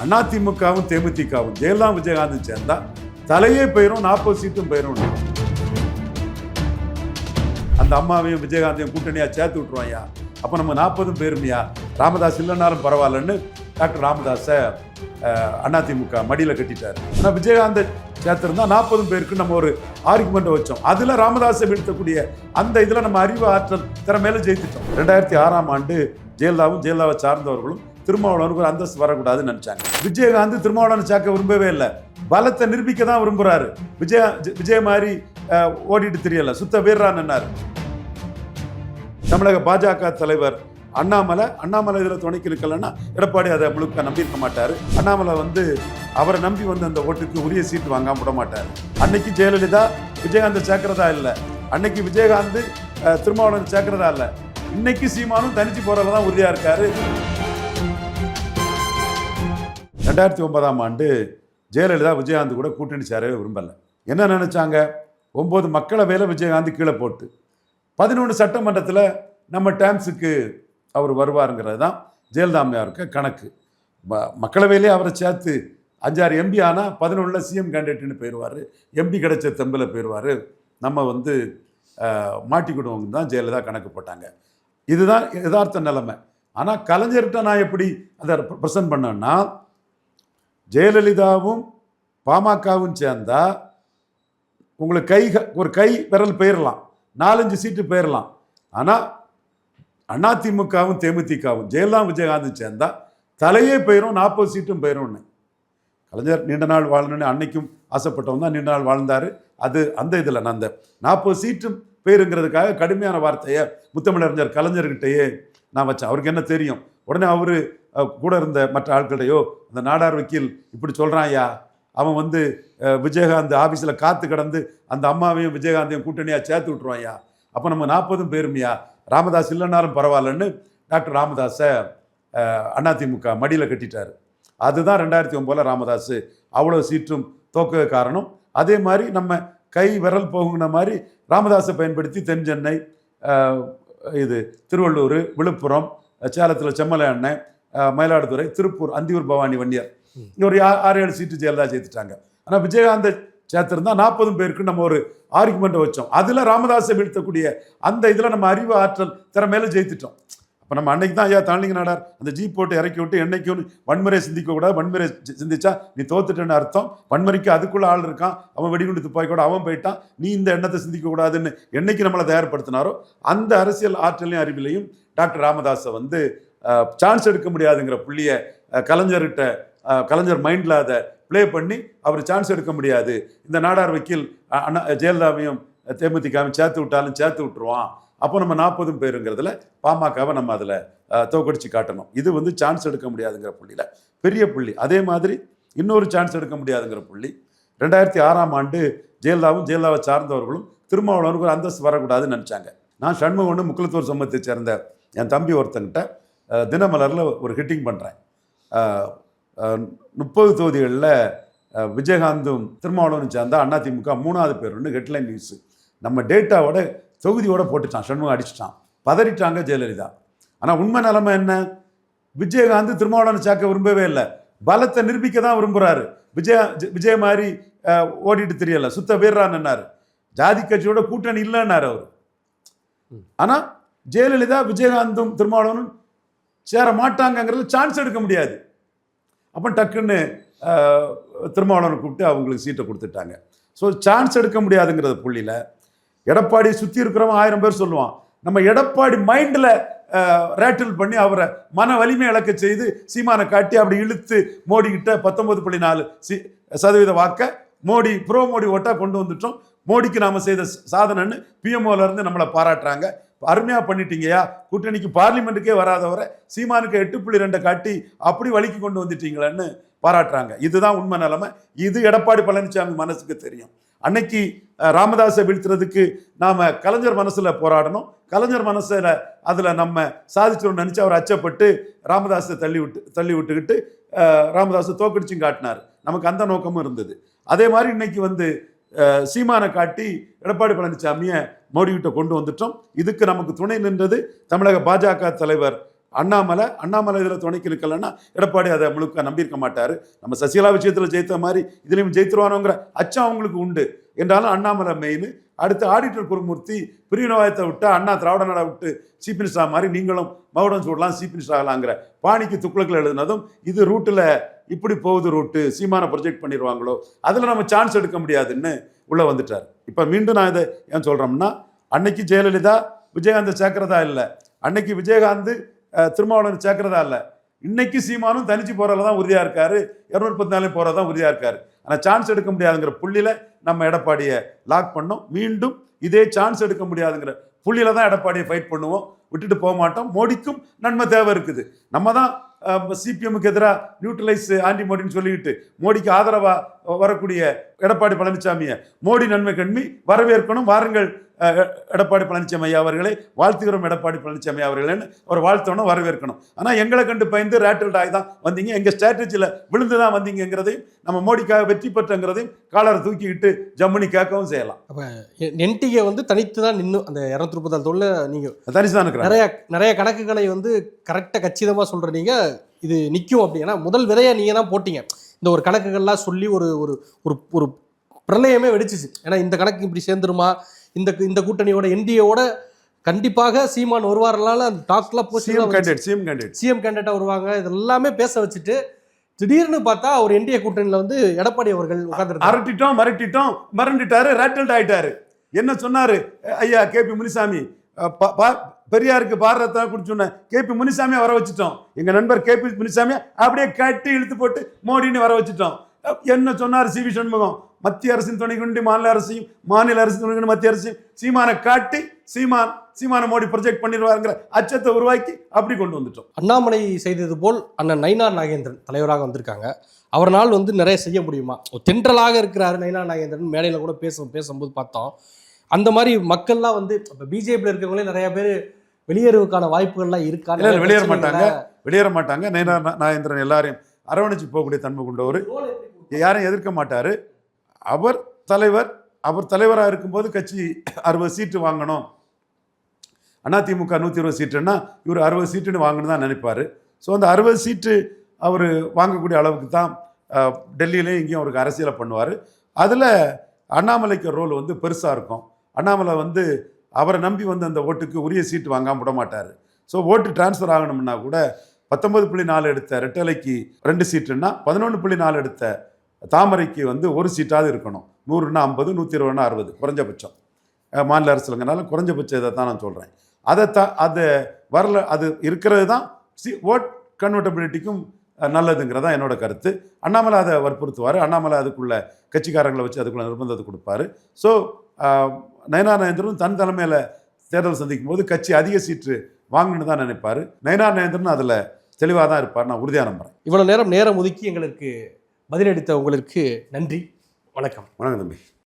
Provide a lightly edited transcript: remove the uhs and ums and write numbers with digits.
அதிமுகவும் தேமுதிகவும் ஜெயலலிதா விஜயகாந்த் சேர்ந்தா தலையே போயிரும், 40 சீட்டும் போயிரும். அந்த அம்மாவையும் விஜயகாந்தையும் கூட்டணியா சேர்த்து விட்டுருவாயா, அப்ப நம்ம 40 பேருமையா, ராமதாஸ் இல்லைன்னாலும் பரவாயில்லன்னு டாக்டர் ராமதாஸ அதிமுக மடியில கட்டிட்டாரு. ஆனா விஜயகாந்த் சேர்த்திருந்தா 40 பேருக்கு நம்ம ஒரு ஆர்குமெண்ட் வச்சோம். அதுல ராமதாஸை வீழ்த்தக்கூடிய அந்த இதுல நம்ம அறிவு ஆற்றல் திறமையில ஜெயித்துட்டோம். 2006ஆம் ஆண்டு ஜெயலலிதாவும் ஜெயலலிதாவை சார்ந்தவர்களும் திருமாவளவனுக்கு ஒரு அந்தஸ்து வரக்கூடாதுன்னு நினைச்சாங்க. விஜயகாந்த் திருமாவளவனை சேர்க்க விரும்பவே இல்லை, பலத்தை நிரூபிக்க தான் விரும்புறாரு. விஜய் மாதிரி ஓடிட்டு தெரியல, சுத்த வீரரான்னாரு. தமிழக பாஜக தலைவர் அண்ணாமலை இதுல துணைக்கு இருக்கலன்னா எடப்பாடி அதை முழுக்க நம்பியிருக்க மாட்டாரு. அண்ணாமலை அவரை நம்பி அந்த ஓட்டுக்கு உரிய சீட்டு வாங்காம விட மாட்டாரு. அன்னைக்கு ஜெயலலிதா விஜயகாந்த் சேர்க்கிறதா இல்லை, அன்னைக்கு விஜயகாந்த் திருமாவளவன் சேர்க்கிறதா இல்லை, இன்னைக்கு சீமானும் தனிச்சு போறதான் உறுதியா இருக்காரு. 2009ஆம் ஆண்டு ஜெயலலிதா விஜயகாந்த் கூட கூட்டணி சேரவே விரும்பல. என்ன நினைச்சாங்க, 9 மக்களவையில் விஜயகாந்த் கீழே போட்டு 11 சட்டமன்றத்தில் நம்ம டேம்ஸுக்கு அவர் வருவாருங்கிறது தான் ஜெயலலிதா அம்மையாருக்கு கணக்கு. மக்களவையிலே அவரை சேர்த்து 5-6 எம்பி ஆனால் 11 சிஎம் கேண்டிடேட்னு போயிடுவார், எம்பி கிடைச்ச தெம்பில் போயிடுவார், நம்ம மாட்டிக்கிடுவோங்க தான் ஜெயலலிதா கணக்கு போட்டாங்க. இதுதான் யதார்த்த நிலைமை. ஆனால் கலைஞர்கிட்ட நான் எப்படி அதை ப்ரெசன்ட் பண்ணேன்னா, ஜெயலலிதாவும் பாமகவும் சேர்ந்தா உங்களுக்கு ஒரு கை விரல் போயிடலாம், 4-5 சீட்டு போயிடலாம். ஆனால் அதிமுகவும் தேமுதிகவும் ஜெயலலிதா விஜயகாந்த் சேர்ந்தா தலையே போயிடும், 40 சீட்டும் போயிடும்னு. கலைஞர் நீண்ட நாள் வாழணும்னு அன்னைக்கும் ஆசைப்பட்டவங்க தான் நீண்ட நாள் வாழ்ந்தார். அது அந்த இதில் நான் அந்த 40 சீட்டும் போயிருங்கிறதுக்காக கடுமையான வார்த்தையை முத்தமிழறிஞர் கலைஞர்கிட்டையே நான் வச்சேன். அவருக்கு என்ன தெரியும், உடனே அவர் கூட இருந்த மற்ற ஆட்களையோ அந்த நாடார் வக்கீல் இப்படி சொல்கிறான் ஐயா, அவன் விஜயகாந்த் ஆஃபீஸில் காத்து கிடந்து அந்த அம்மாவையும் விஜயகாந்தையும் கூட்டணியாக சேர்த்து விட்டுருவாயா, அப்போ நம்ம 40 பேருமையா, ராமதாஸ் இல்லைன்னாலும் பரவாயில்லன்னு டாக்டர் ராமதாஸை அதிமுக மடியில் கட்டிட்டார். அதுதான் 2009 ராமதாஸ் அவ்வளோ சீற்றும் தோக்க காரணம். அதே மாதிரி நம்ம கை விரல் போகுங்கிற மாதிரி ராமதாஸை பயன்படுத்தி தென் சென்னை, திருவள்ளூர், விழுப்புரம், சேலத்தில் செம்மலை அண்ணன், மயிலாடுதுறை, திருப்பூர், அந்தியூர் பவானி வன்னியர் ஒரு 6-7 சீட்டு ஜெயலலிதா சேர்த்துட்டாங்க. ஆனால் விஜயகாந்த் சேர்த்திருந்தா 40 பேருக்கு நம்ம ஒரு ஆர்குமெண்ட் வச்சோம். அதுல ராமதாஸை வீழ்த்தக்கூடிய அந்த இதுல நம்ம அறிவு ஆற்றல் திறமையில ஜெயித்துட்டோம். அப்போ நம்ம அன்னைக்கு தான் ஐயா தாண்டிங்க நாடார் அந்த ஜீப் போட்டு இறக்கி விட்டு என்னைக்கும் வன்முறை சிந்திக்க கூடாது, வன்முறை சிந்திச்சா நீ தோத்துட்டேன்னு அர்த்தம், வன்முறைக்கு அதுக்குள்ள ஆள் இருக்கான், அவன் வெடிகுண்டு துப்பாக்கி கூட அவன் போயிட்டான், நீ இந்த எண்ணத்தை சிந்திக்க கூடாதுன்னு என்னைக்கு நம்மளை தயார்படுத்தினாரோ அந்த அரசியல் ஆற்றலையும் அறிவிலையும் டாக்டர் ராமதாஸை சான்ஸ் எடுக்க முடியாதுங்கிற புள்ளிய கலைஞர் மைண்டில் அதை ப்ளே பண்ணி அவர் சான்ஸ் எடுக்க முடியாது, இந்த நாடார் வக்கீல் ஜெயலலிதாவையும் தேமுதிகவும் சேர்த்து விட்டாலும் சேர்த்து விட்டுருவான், அப்போ நம்ம 40 பேருங்கிறதுல பாமகவை நம்ம அதில் தோக்கடிச்சு காட்டணும். இது சான்ஸ் எடுக்க முடியாதுங்கிற புள்ளியில் பெரிய புள்ளி. அதே மாதிரி இன்னொரு சான்ஸ் எடுக்க முடியாதுங்கிற புள்ளி 2006ஆம் ஆண்டு ஜெயலலிதாவும் ஜெயலலிதாவை சார்ந்தவர்களும் திருமாவளவனுக்கு ஒரு அந்தஸ்து வரக்கூடாதுன்னு நினச்சாங்க. நான் சண்முகன்னு முக்குளத்தூர் சமூகத்தை சேர்ந்த என் தம்பி ஒருத்தங்கிட்ட தினமலரில் ஒரு ஹிட்டிங் பண்ணுறேன். 30 தொகுதிகளில் விஜயகாந்தும் திருமாவளவனும் சேர்ந்தா அதிமுக 3வது பேருன்னு ஹெட்லைன் நியூஸ் நம்ம டேட்டாவோட தொகுதியோட போட்டுட்டான். சண்முகம் அடிச்சுட்டான், பதறிட்டாங்க ஜெயலலிதா. ஆனால் உண்மை நிலைமை என்ன, விஜயகாந்த் திருமாவளவனை சேர்க்க விரும்பவே இல்லை, பலத்தை நிரூபிக்க தான் விரும்புகிறாரு. விஜய் மாதிரி ஓடிட்டு தெரியல, சுத்த வீரரான்னாரு. ஜாதி கட்சியோட கூட்டணி இல்லைன்னாரு அவர். ஆனால் ஜெயலலிதா விஜயகாந்தும் திருமாவளவனும் சேர மாட்டாங்கிறது சான்ஸ் எடுக்க முடியாது. அப்போ டக்குன்னு திருமாவளவனை கூப்பிட்டு அவங்களுக்கு சீட்டை கொடுத்துட்டாங்க. ஸோ சான்ஸ் எடுக்க முடியாதுங்கிறது புள்ளியில் எடப்பாடி சுற்றி இருக்கிறவன் 1000 பேர் சொல்லுவான். நம்ம எடப்பாடி மைண்டில் ரேட்டில் பண்ணி அவரை மன வலிமை இழக்க செய்து சீமானை காட்டி அப்படி இழுத்து மோடிக்கிட்ட 19.4% வாக்க மோடி மோடி ஓட்டாக கொண்டு வந்துட்டோம். மோடிக்கு நாம் செய்த சாதனைன்னு பிஎம்ஓலேருந்து நம்மளை பாராட்டுறாங்க. அருமையாக பண்ணிட்டீங்கயா, கூட்டணிக்கு பார்லிமெண்ட்டுக்கே வராதவரை சீமானுக்கு 8.2 காட்டி அப்படி வலிக்கு கொண்டு வந்துட்டீங்களேன்னு பாராட்டுறாங்க. இதுதான் உண்மை நிலைமை. இது எடப்பாடி பழனிசாமி மனசுக்கு தெரியும். அன்னைக்கு ராமதாஸை வீழ்த்துறதுக்கு நாம் கலைஞர் மனசில் போராடணும், கலைஞர் மனசில் அதில் நம்ம சாதிச்சோன்னு நினச்சி அவர் அச்சப்பட்டு ராமதாஸை தள்ளி விட்டுக்கிட்டு ராமதாஸை தோக்கடிச்சும் காட்டினார். நமக்கு அந்த நோக்கமும் இருந்தது. அதே மாதிரி இன்னைக்கு சீமானை காட்டி எடப்பாடி பழனிசாமியை மோடிக்கிட்ட கொண்டு வந்துட்டோம். இதுக்கு நமக்கு துணை நின்றது தமிழக பாஜக தலைவர் அண்ணாமலை இதில் துணைக்கு இருக்கலன்னா எடப்பாடி அதை முழுக்க நம்பியிருக்க மாட்டார். நம்ம சசிகலா விஷயத்தில் ஜெயித்த மாதிரி இதுலேயும் ஜெயித்துருவானோங்கிற அச்சம் அவங்களுக்கு உண்டு. என்றாலும் அண்ணாமலை மெயின். அடுத்து ஆடிட்டர் குருமூர்த்தி பிரிவினவாதத்தை விட்டு அண்ணா திராவிட நாடை விட்டு சீஃப் மினிஸ்டர் மாதிரி நீங்களும் மகுடம் சூடலாம் சீஃப் மினிஸ்டர் ஆகலாங்கிற பாணிக்கு துக்ளக்கில் எழுதினதும் இது ரூட்டில் இப்படி போகுது ரூட்டு சீமானை ப்ரொஜெக்ட் பண்ணிடுவாங்களோ அதில் நம்ம சான்ஸ் எடுக்க முடியாதுன்னு உள்ளே வந்துட்டார். இப்போ மீண்டும் நான் இதை ஏன் சொல்கிறோம்னா, அன்னைக்கு ஜெயலலிதா விஜயகாந்த் சேர்க்கிறதா இல்லை, அன்னைக்கு விஜயகாந்த் திருமாவளவன் சேர்க்கிறதா இல்லை, இன்னைக்கு சீமானும் தனிச்சு போகிறதுல தான் உறுதியாக இருக்காரு, 214 போகிறது தான் உறுதியாக இருக்காரு. ஆனால் சான்ஸ் எடுக்க முடியாதுங்கிற புள்ளியில் நம்ம எடப்பாடியை லாக் பண்ணோம். மீண்டும் இதே சான்ஸ் எடுக்க முடியாதுங்கிற புள்ளியில தான் எடப்பாடியை ஃபைட் பண்ணுவோம், விட்டுட்டு போக மாட்டோம். மோடிக்கும் நன்மை தேவை இருக்குது. நம்ம தான் சிபிஎம்முக்கு எதிராக நியூட்ரலைஸ் ஆன்டி மோடின்னு சொல்லிக்கிட்டு மோடிக்கு ஆதரவாக வரக்கூடிய எடப்பாடி பழனிசாமியை மோடி நன்மை கண்மி வரவேற்கணும். வாருங்கள் எடப்பாடி பழனிசாமி ஐயா அவர்களை வாழ்த்துகிறோம், எடப்பாடி பழனிசாமி அவர்களேன்னு அவர் வாழ்த்தணும், வரவேற்கணும். ஆனால் எங்களை கண்டு பயந்து ரேட்டில்ட் ஆகி தான் வந்தீங்க, எங்கள் ஸ்ட்ராட்டஜியில் விழுந்து தான் வந்தீங்கிறதையும் நம்ம மோடிக்காக வெற்றி பெற்றங்கிறதையும் காலரை தூக்கிக்கிட்டு ஜம்முனி கேட்கவும் செய்யலாம். அப்போ என்டிஏ வந்து தனித்து தான் நின்று அந்த 234 தொழில் நீங்கள் தனித்து தான் இருக்கிறாங்க. நிறைய கணக்குகளை வந்து கரெக்டாக கச்சிதமாக சொல்கிறீங்க, இது நிற்கும் அப்படின்னா முதல் விதையை நீங்கள் தான் போட்டீங்க. இந்த ஒரு கணக்குகள்லாம் சொல்லி ஒரு ஒரு பிரளயமே வெடிச்சிச்சு. ஏன்னா இந்த கணக்கு இப்படி சேர்ந்துருமா, இந்த கூட்டணியோட என்டிஏவோட கண்டிப்பாக சீமான் வருவார்களால அந்த டாக்லாம் சிஎம் கேண்டிடேட்டா வருவாங்க, இதெல்லாமே பேச வச்சுட்டு திடீர்னு பார்த்தா ஒரு என்டிஏ கூட்டணியில் வந்து எடப்பாடி அவர்கள் அரட்டிட்டோம் மறந்துட்டாரு, ரேட்டில்ட் ஆயிட்டாரு. என்ன சொன்னாரு ஐயா கேபி முனிசாமி, பெரியாருக்கு பாரதத்தை குடிச்சோன்ன கேபி முனிசாமியை வர வச்சுட்டோம். எங்க நண்பர் கேபி முனிசாமியை அப்படியே கட்டி இழுத்து போட்டு மோடின்னு வர வச்சுட்டோம். என்ன சொன்னார் சிவி சண்முகம், மத்திய அரசின் துணை கொண்டு மாநில அரசையும் மாநில அரசு துணை கொண்டு மத்திய அரசையும் சீமானை காட்டி சீமான மோடி ப்ரொஜெக்ட் பண்ணிடுவாருங்கிற அச்சத்தை உருவாக்கி அப்படி கொண்டு வந்துட்டோம். அண்ணாமலை செய்தது போல் அண்ணன் நயினார் நாகேந்திரன் தலைவராக வந்திருக்காங்க. அவரால் வந்து நிறைய செய்ய முடியுமா? தென்றலாக இருக்கிறாரு நயினார் நாகேந்திரன், மேடையில் கூட பேசும்போது பார்த்தோம். அந்த மாதிரி மக்கள்லாம் வந்து இப்போ பிஜேபியில் இருக்கிறவங்களே நிறைய பேர் வெளியேறுவதற்கான வாய்ப்புகள்லாம் இருக்கா? வெளியேற மாட்டாங்க. நயினார் நாகேந்திரன் எல்லாரையும் அரவணைச்சு போகக்கூடிய தன்மை கொண்டவர், யாரையும் எதிர்க்க மாட்டார். அவர் தலைவராக இருக்கும்போது கட்சி 60 சீட்டு வாங்கணும், அதிமுக 120 சீட்டுன்னா இவர் 60 சீட்டுன்னு வாங்கணும் தான் நினைப்பார். ஸோ அந்த 60 சீட்டு அவர் வாங்கக்கூடிய அளவுக்கு தான் டெல்லியிலேயும் இங்கேயும் அவருக்கு அரசியலை பண்ணுவார். அதில் அண்ணாமலைக்கு ரோல் வந்து பெருசாக இருக்கும். அண்ணாமலை வந்து அவரை நம்பி வந்து அந்த ஓட்டுக்கு உரிய சீட்டு வாங்காமல் விட மாட்டார். ஸோ ஓட்டு டிரான்ஸ்ஃபர் ஆகணும்னா கூட 19.4 எடுத்த ரெட்டலைக்கு 2 சீட்டுன்னா 11.4 எடுத்த தாமரைக்கு வந்து 1 சீட்டாவது இருக்கணும். 100ன்னா 50, 120ன்னா 60 குறைஞ்சபட்சம். மாநில அரசுலங்கனால குறைஞ்சபட்சம் இதை தான் நான் சொல்கிறேன். அது வரல, அது இருக்கிறது தான் ஓட் கன்வெர்டபிலிட்டிக்கும் நல்லதுங்கிறதா என்னோட கருத்து. அண்ணாமலை அதை வற்புறுத்துவார். அண்ணாமலை அதுக்குள்ள கட்சிக்காரங்களை வச்சு அதுக்குள்ள நிர்பந்தத்தை கொடுப்பாரு. ஸோ நயினார் நாகேந்திரன் தன் தலைமையில் தேர்தல் சந்திக்கும் போது கட்சி அதிக சீட்டு வாங்கணுன்னு தான் நினைப்பார். நயினார் நாகேந்திரன் அதில் தெளிவாக தான் இருப்பார், நான் உறுதியாக நம்புகிறேன். இவ்வளோ நேரம் ஒதுக்கி எங்களுக்கு பதிலளித்த உங்களுக்கு நன்றி. வணக்கம். வணக்கம் தம்பி.